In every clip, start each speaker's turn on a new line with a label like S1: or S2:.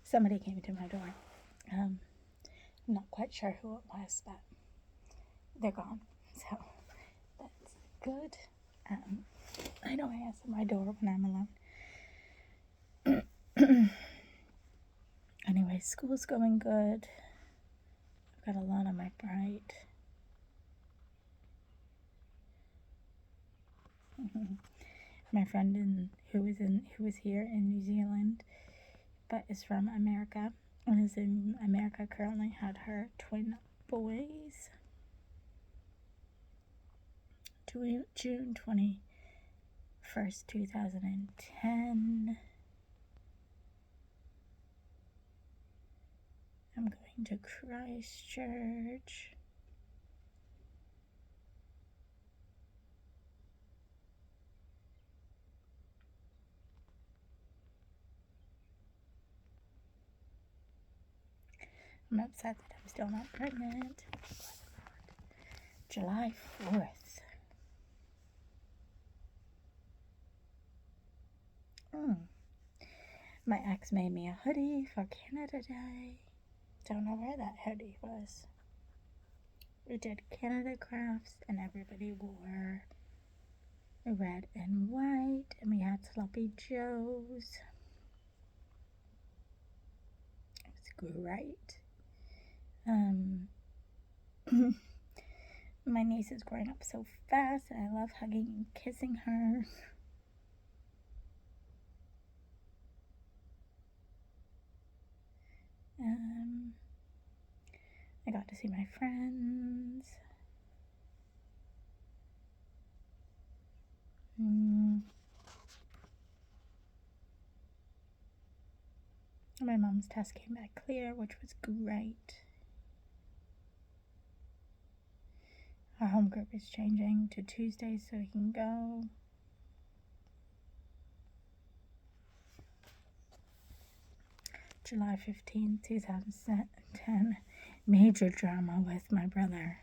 S1: Somebody came to my door. I'm not quite sure who it was, but they're gone. So that's good. I don't answer my door when I'm alone. Anyway, school's going good. I've got a lot on my plate. My friend who was here in New Zealand, but is from America and is in America currently, had her twin boys. June 21st, 2010. I'm going to Christchurch. I'm upset that I'm still not pregnant. July 4th. My ex made me a hoodie for Canada Day. Don't know where that hoodie was. We did Canada crafts and everybody wore red and white, and we had sloppy joes. It was great. My niece is growing up so fast, and I love hugging and kissing her. I got to see my friends. My mom's test came back clear, which was great. Our home group is changing to Tuesdays so we can go. July 15th, 2010. Major drama with my brother.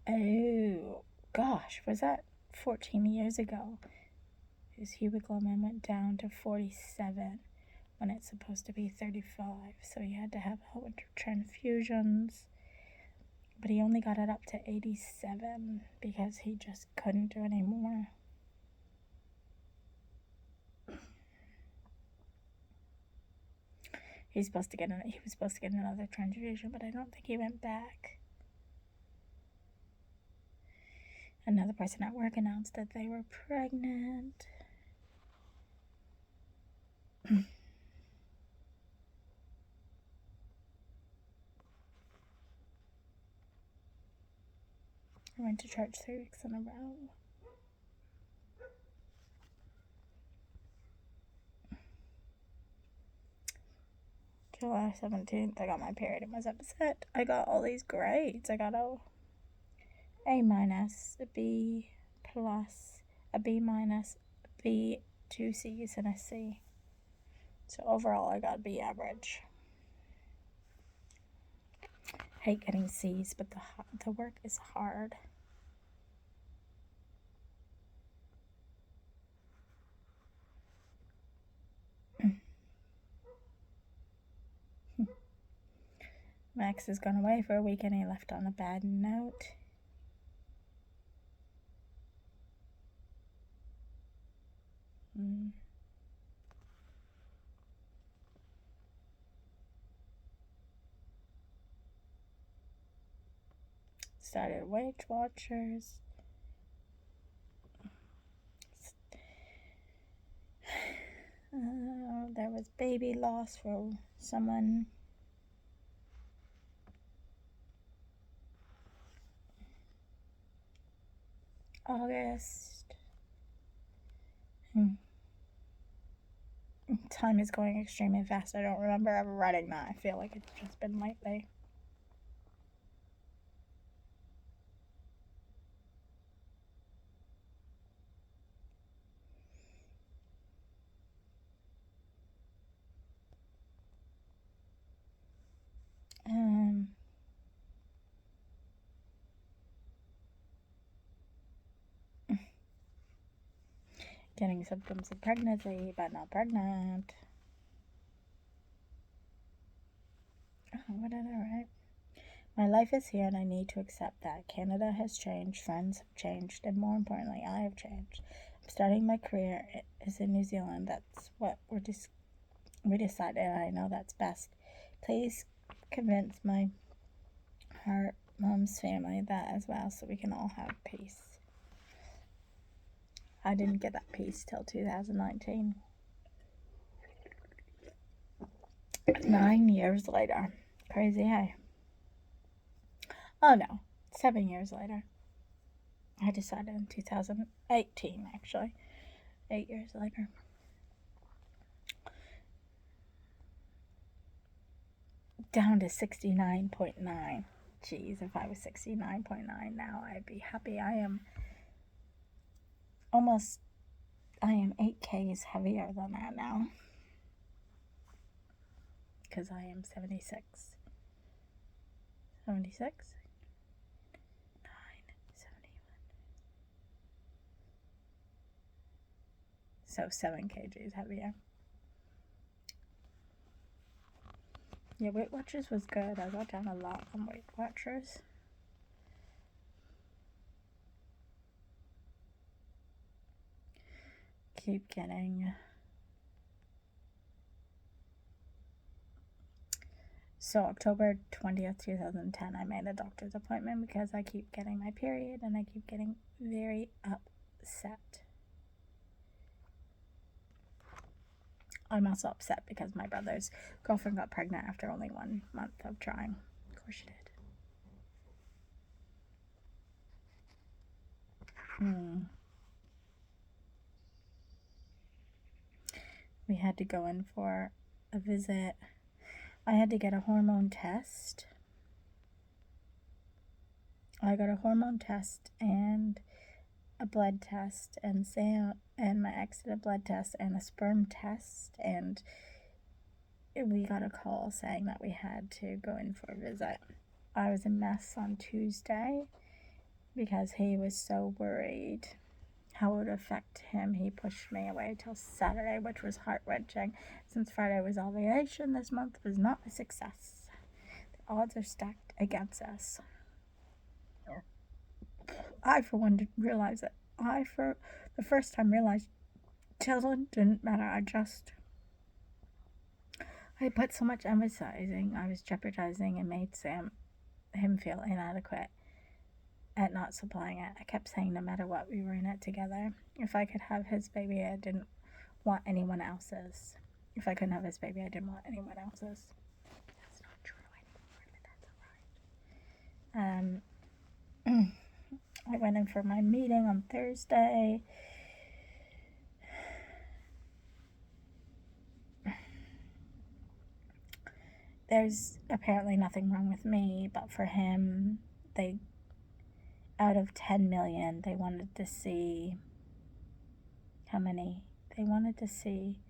S1: Oh, gosh, was that 14 years ago? His hemoglobin went down to 47 when it's supposed to be 35, so he had to have a whole bunch of transfusions. But he only got it up to 87 because he just couldn't do anymore. He was supposed to get another transfusion, but I don't think he went back. Another person at work announced that they were pregnant. I went to church 3 weeks in a row. July 17th, I got my period and was upset. I got all these grades. I got A minus, a B plus, a B minus, a B, 2 C's, and a C. So overall, I got B average. Hate getting C's, but the work is hard. Max has gone away for a week and he left on a bad note. Started Weight Watchers. There was baby loss for someone. August. Time is going extremely fast. I don't remember ever writing that. I feel like it's just been lately. Getting symptoms of pregnancy, but not pregnant. Oh, what did I write? My life is here and I need to accept that. Canada has changed, friends have changed, and more importantly, I have changed. I'm starting my career is in New Zealand. That's what we decided, and I know that's best. Please convince my heart, mom's family that as well, so we can all have peace. I didn't get that peace till 2019. 9 years later. Crazy, hey? Oh no, 7 years later. I decided in 2018, actually. 8 years later. Down to 69.9. Jeez, if I was 69.9 now, I'd be happy. I am 8 Ks heavier than that now. Because I am 76. 76? 9, 71. So 7 kgs heavier. Yeah, Weight Watchers was good. I got down a lot on Weight Watchers. Keep getting... So October 20th, 2010, I made a doctor's appointment because I keep getting my period and I keep getting very upset. I'm also upset because my brother's girlfriend got pregnant after only 1 month of trying. Of course she did. We had to go in for a visit. I had to get a hormone test. I got a hormone test and a blood test, and my ex did a blood test and a sperm test, and we got a call saying that we had to go in for a visit. I was a mess on Tuesday because he was so worried how it would affect him. He pushed me away till Saturday, which was heart-wrenching. Since Friday was ovulation, this month was not a success. The odds are stacked against us. I, for one, didn't realize it. I, for the first time, realized children didn't matter. I put so much emphasizing. I was jeopardizing and made him feel inadequate at not supplying it. I kept saying no matter what, we were in it together. If I could have his baby, I didn't want anyone else's. If I couldn't have his baby, I didn't want anyone else's. That's not true anymore, but that's alright. I went in for my meeting on Thursday. There's apparently nothing wrong with me, but for him, out of 10 million, they wanted to see how many? They wanted to see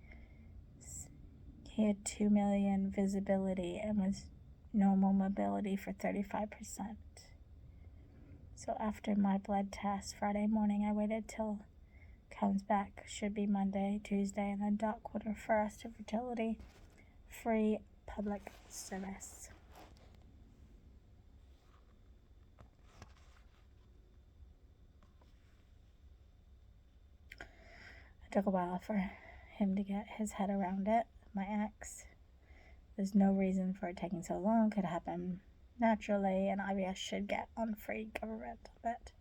S1: he had 2 million visibility and was normal mobility for 35%. So after my blood test Friday morning, I waited till comes back. Should be Monday, Tuesday, and then Doc would refer us to Fertility. Free public service. It took a while for him to get his head around it. My ex. There's no reason for it taking so long. Could happen naturally, and IVF should get on free government of it.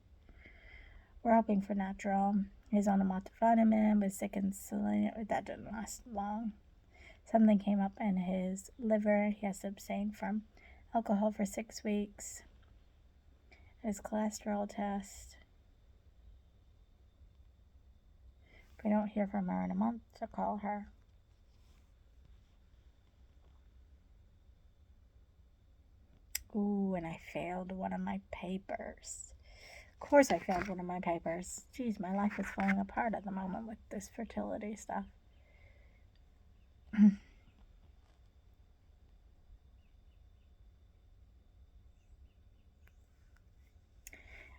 S1: We're hoping for natural. He's on a multivitamin, was sick and selenium. That didn't last long. Something came up in his liver. He has to abstain from alcohol for 6 weeks. His cholesterol test. If we don't hear from her in a month, to call her. Ooh, and I failed one of my papers. Of course I failed one of my papers. Geez, my life is falling apart at the moment with this fertility stuff.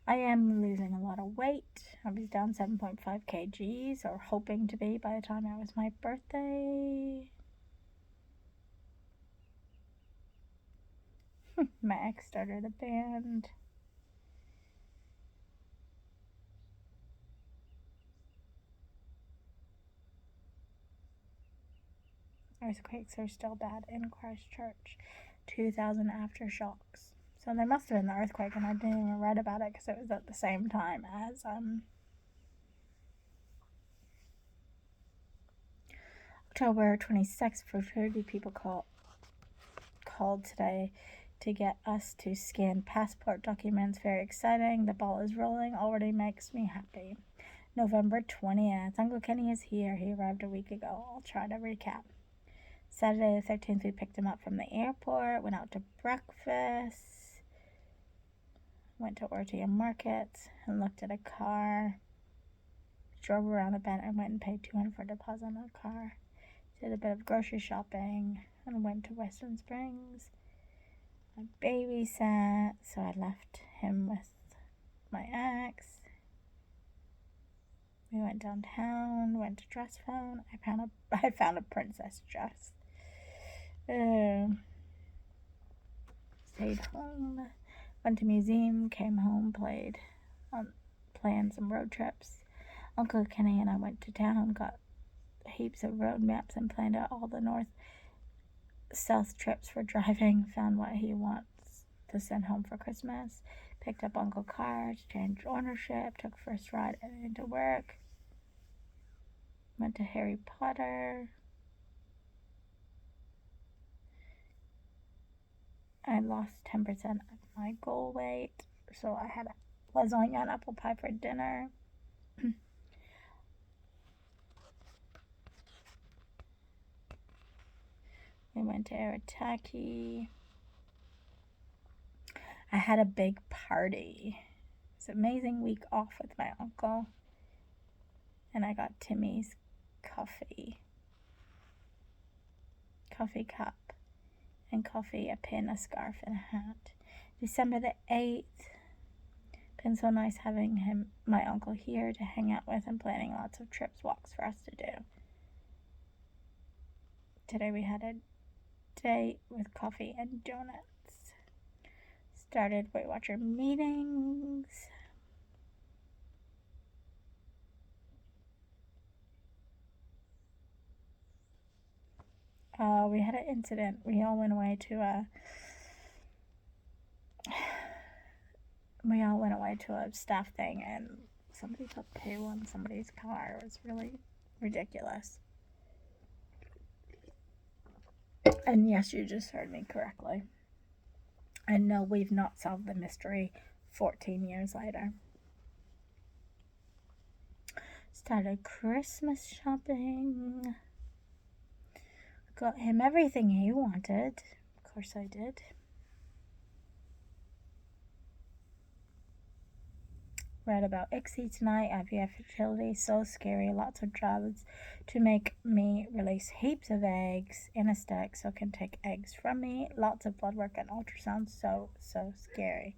S1: I am losing a lot of weight. I was down 7.5 kgs, or hoping to be by the time it was my birthday. My ex started a band. Earthquakes are still bad in Christchurch. 2000 aftershocks. So there must have been the earthquake, and I didn't even read about it because it was at the same time as October 26th. Fertility people called today to get us to scan passport documents. Very exciting. The ball is rolling. Already makes me happy. November 20th. Uncle Kenny is here. He arrived a week ago. I'll try to recap. Saturday the 13th, we picked him up from the airport, went out to breakfast, went to Ortia Market and looked at a car, drove around a bit and went and paid $200 for a deposit on a car, did a bit of grocery shopping and went to Western Springs. I babysat, so I left him with my ex. We went downtown, went to Dress Phone. I found a princess dress. Stayed home, went to museum, came home, planned some road trips. Uncle Kenny and I went to town, got heaps of road maps and planned out all the north-south trips for driving, found what he wants to send home for Christmas, picked up Uncle cars, changed ownership, took first ride into work, went to Harry Potter. I lost 10% of my goal weight, so I had lasagna and apple pie for dinner. We went to Arataki. I had a big party. It was an amazing week off with my uncle. And I got Timmy's coffee cup, and coffee, a pin, a scarf, and a hat. December the 8th. Been so nice having my uncle here to hang out with and planning lots of trips, walks for us to do. Today we had a date with coffee and donuts. Started Weight Watcher meetings. We had an incident. We all went away to a staff thing, and somebody took poo on somebody's car. It was really ridiculous. And yes, you just heard me correctly. And no, we've not solved the mystery 14 years later. Started Christmas shopping. Got him everything he wanted. Of course I did. Read about ICSI tonight. IVF fertility, so scary. Lots of drugs to make me release heaps of eggs in a stack so can take eggs from me. Lots of blood work and ultrasound. So scary.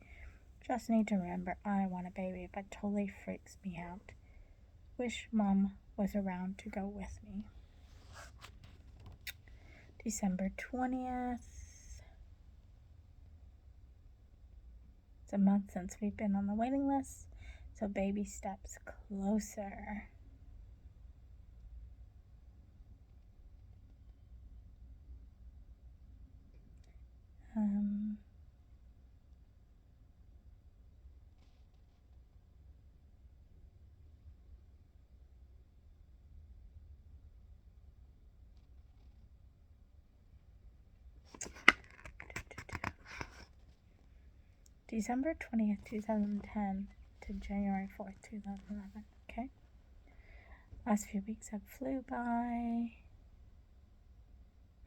S1: Just need to remember I want a baby, but totally freaks me out. Wish Mom was around to go with me. December 20th. It's a month since we've been on the waiting list, so baby steps closer. December 20th, 2010 to January 4th, 2011. Okay. Last few weeks have flew by.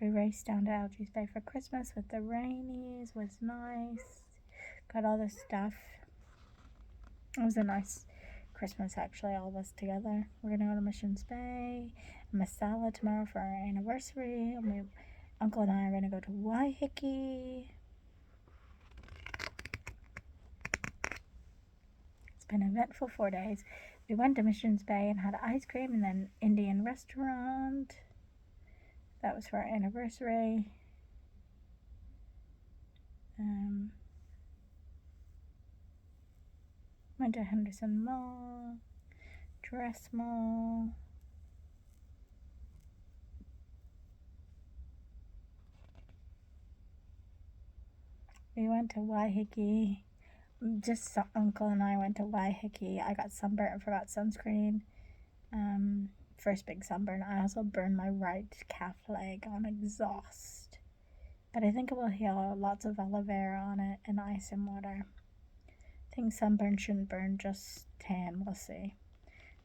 S1: We raced down to Algae's Bay for Christmas with the rainies. Was nice. Got all this stuff. It was a nice Christmas, actually, all of us together. We're going to go to Missions Bay and Masala tomorrow for our anniversary. And Uncle and I are going to go to Waiheke. been an eventful 4 days. We went to Missions Bay and had ice cream and then Indian restaurant. That was for our anniversary. Went to Henderson Mall, Dress Mall. We went to Waiheke. Just Uncle and I went to Waiheke. I got sunburnt and forgot sunscreen. First big sunburn. I also burned my right calf leg on exhaust. But I think it will heal. Lots of aloe vera on it and ice and water. I think sunburn shouldn't burn, just tan. We'll see.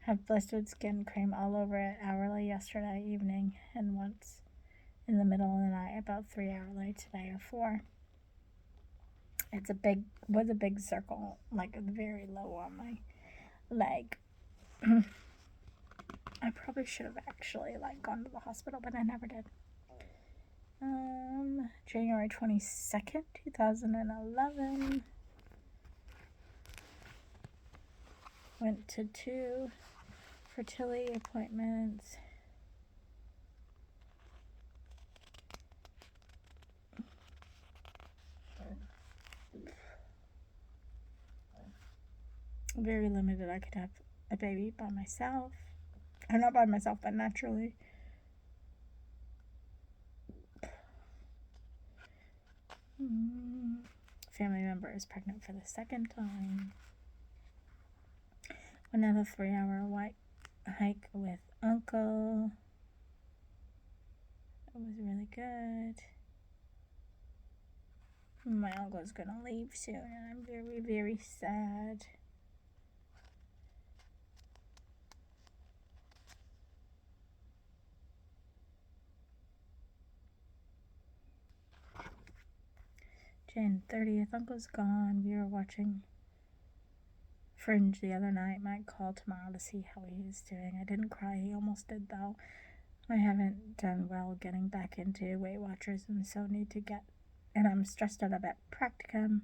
S1: Have blistered skin cream all over it hourly yesterday evening and once in the middle of the night, about 3 hourly today or 4. It's was a big circle, like very low on my leg. I probably should have actually gone to the hospital, but I never did. January 22nd, 2011. Went to 2 fertility appointments. Very limited. I could have a baby by myself. Or not by myself, but naturally. Family member is pregnant for the 2nd time. Another 3-hour hike with Uncle. It was really good. My uncle's gonna leave soon, and I'm very, very sad. Jan 30th, Uncle's gone. We were watching Fringe the other night. Might call tomorrow to see how he is doing. I didn't cry. He almost did, though. I haven't done well getting back into Weight Watchers, and so need to get. And I'm stressed out about Practicum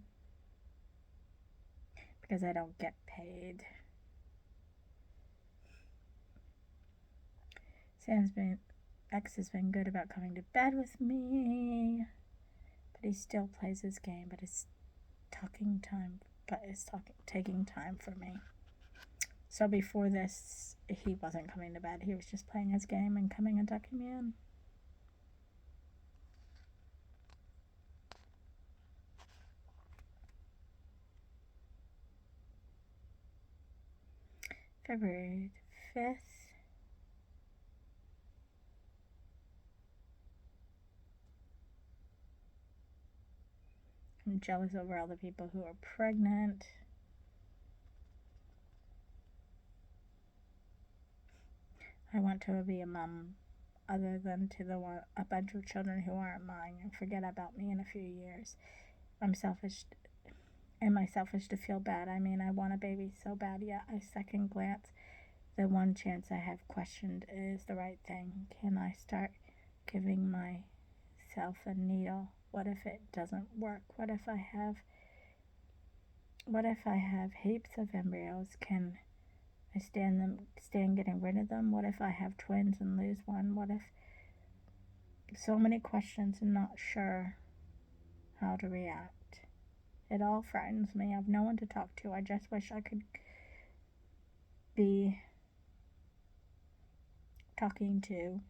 S1: because I don't get paid. X has been good about coming to bed with me, but he still plays his game. But it's taking time for me. So before this, he wasn't coming to bed. He was just playing his game and coming and tucking me in. February 5th. I'm jealous over all the people who are pregnant. I want to be a mom other than to a bunch of children who aren't mine and forget about me in a few years. I'm selfish. Am I selfish to feel bad? I mean, I want a baby so bad, yet I second glance the one chance I have questioned is the right thing. Can I start giving myself a needle? What if it doesn't work? What if I have heaps of embryos? Can I stand getting rid of them? What if I have twins and lose one? What if so many questions and not sure how to react? It all frightens me. I have no one to talk to. I just wish I could be talking to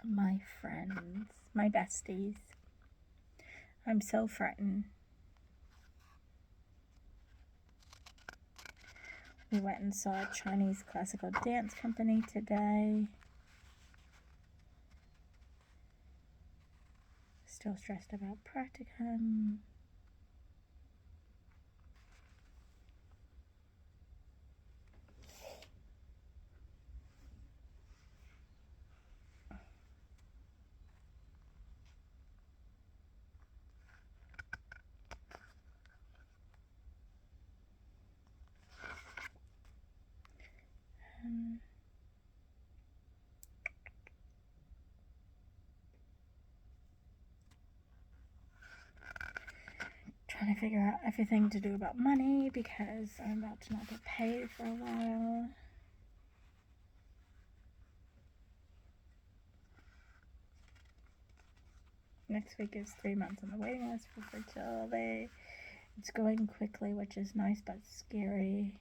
S1: my friends, my besties. I'm so frightened. We went and saw a Chinese classical dance company today. Still stressed about Practicum. trying to figure out everything to do about money because I'm about to not get paid for a while. Next week is 3 months on the waiting list for fertility. It's going quickly, which is nice but scary.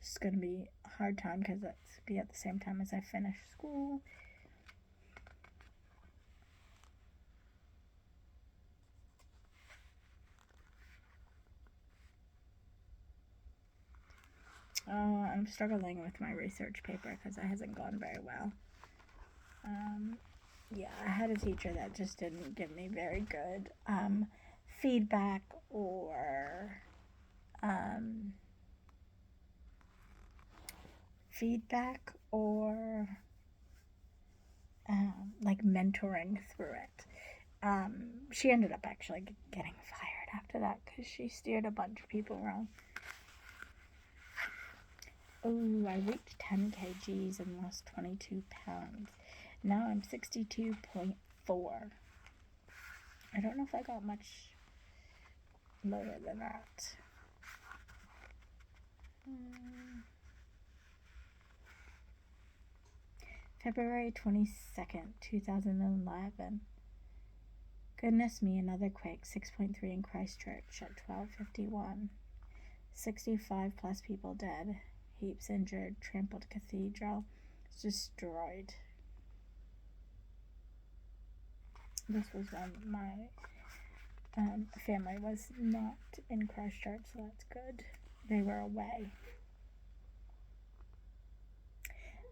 S1: Just going to be a hard time because that's be at the same time as I finish school. Oh, I'm struggling with my research paper because it hasn't gone very well. Yeah, I had a teacher that just didn't give me very good feedback or like mentoring through it. She ended up actually getting fired after that because she steered a bunch of people wrong. Oh, I reached 10 kgs and lost 22 pounds. Now I'm 62.4. I don't know if I got much lower than that. February 22nd, 2011. Goodness me, another quake, 6.3 in Christchurch at 12:51. 65 plus people dead. Heaps injured. Trampled cathedral. It's destroyed. This was when my family was not in Christchurch, so that's good. They were away.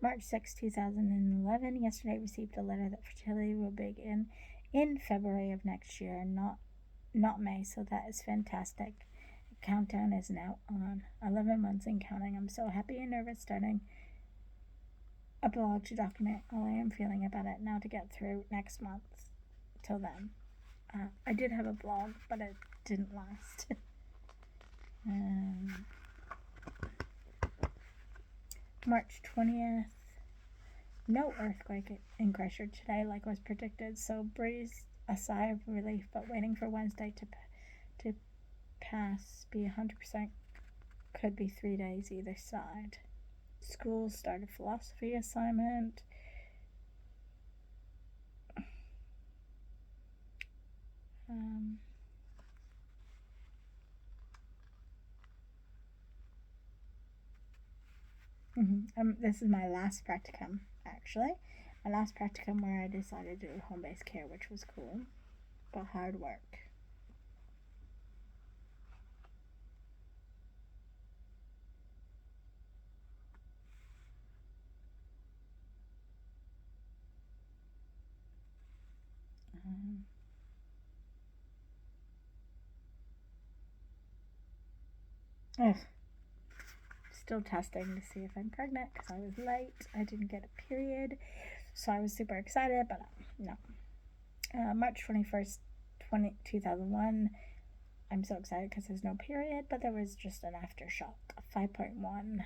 S1: March 6, 2011. Yesterday received a letter that fertility will begin in February of next year, not May, so that is fantastic. The countdown is now on. 11 months and counting. I'm so happy and nervous starting a blog to document all I am feeling about it now to get through next month. Till then. I did have a blog, but it didn't last. March 20th. No earthquake in Christchurch today like was predicted, so breathed a sigh of relief, but waiting for Wednesday to pass, be 100%, could be 3 days either side. School started philosophy assignment. This is my last practicum, actually. My last practicum where I decided to do home-based care, which was cool, but hard work. Still testing to see if I'm pregnant because I was late. I didn't get a period, so I was super excited, but no. March 21st, 2001. I'm so excited because there's no period, but there was just an aftershock of 5.1.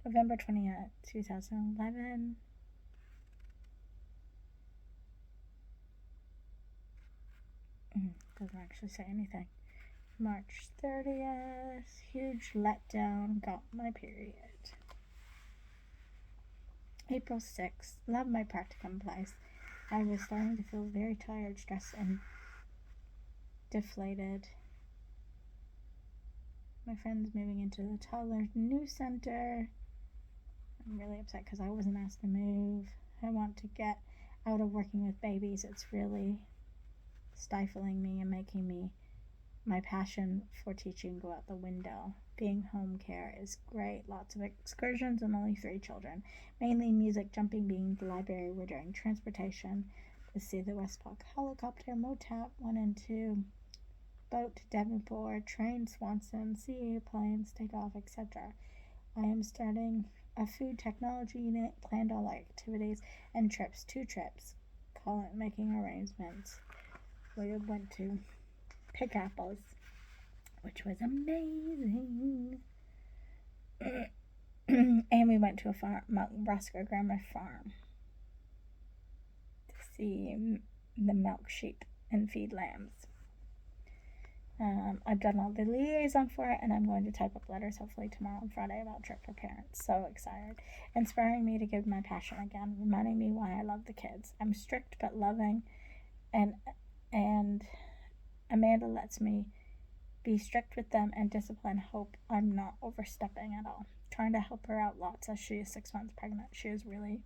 S1: November 20th, 2011. Doesn't actually say anything. March 30th, huge letdown, got my period. April 6th, love my practicum place. I was starting to feel very tired, stressed, and deflated. My friend's moving into the toddler new center. I'm really upset because I wasn't asked to move. I want to get out of working with babies. It's really stifling me and making my passion for teaching go out the window. Being home care is great. Lots of excursions and only 3 children. Mainly music, jumping being the library. We're doing transportation to see the West Park helicopter, MOTAP 1 and 2, boat to Devonport, train Swanson, sea planes, take off, etc. I am starting a food technology unit, planned all our activities and trips, 2 trips. Call it making arrangements. We went to pick apples, which was amazing. And we went to a farm, Mount Nebraska Grandma Farm, to see the milk sheep and feed lambs. I've done all the liaison for it, and I'm going to type up letters hopefully tomorrow and Friday about trip for parents. So excited. Inspiring me to give my passion again, reminding me why I love the kids. I'm strict but loving, and Amanda lets me be strict with them and discipline. Hope I'm not overstepping at all. Trying to help her out lots as she is 6 months pregnant. She is really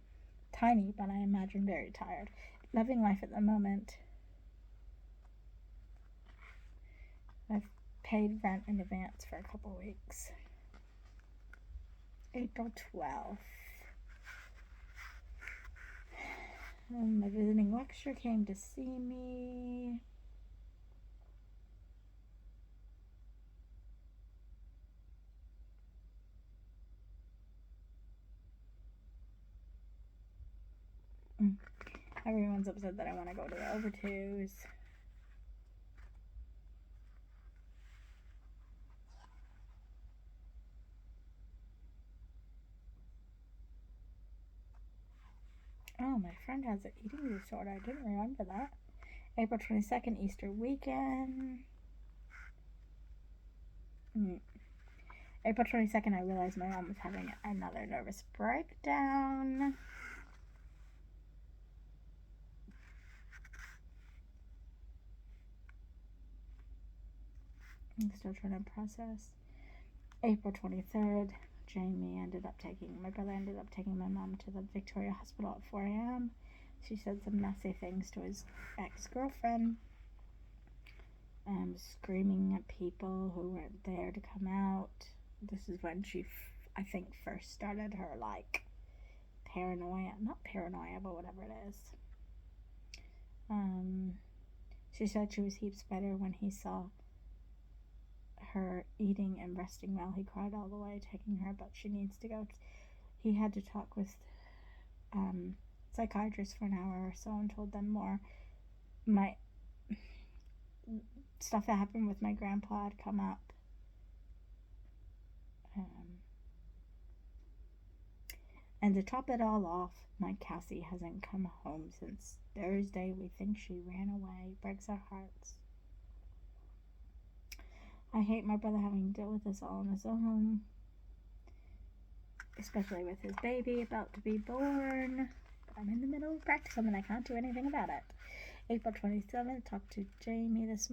S1: tiny, but I imagine very tired. Loving life at the moment. I've paid rent in advance for a couple weeks. April 12th. My visiting lecturer came to see me. Everyone's upset that I want to go to the over twos. Oh, my friend has an eating disorder. I didn't remember that. April 22nd, Easter weekend. April 22nd, I realized my mom was having another nervous breakdown. I'm still trying to process. April 23rd, my brother ended up taking my mom to the Victoria Hospital at 4 a.m. She said some messy things to his ex-girlfriend. Screaming at people who weren't there to come out. This is when she, I think, first started her, paranoia. Not paranoia, but whatever it is. She said she was heaps better when he saw her eating and resting well. He cried all the way taking her, but she needs to go. He had to talk with psychiatrists for an hour or so and told them more. My stuff that happened with my grandpa had come up. And to top it all off, my Cassie hasn't come home since Thursday. We think she ran away. Breaks our hearts. I hate my brother having to deal with this all on his own, especially with his baby about to be born. But I'm in the middle of practicum and I can't do anything about it. April 27th, talked to Jamie this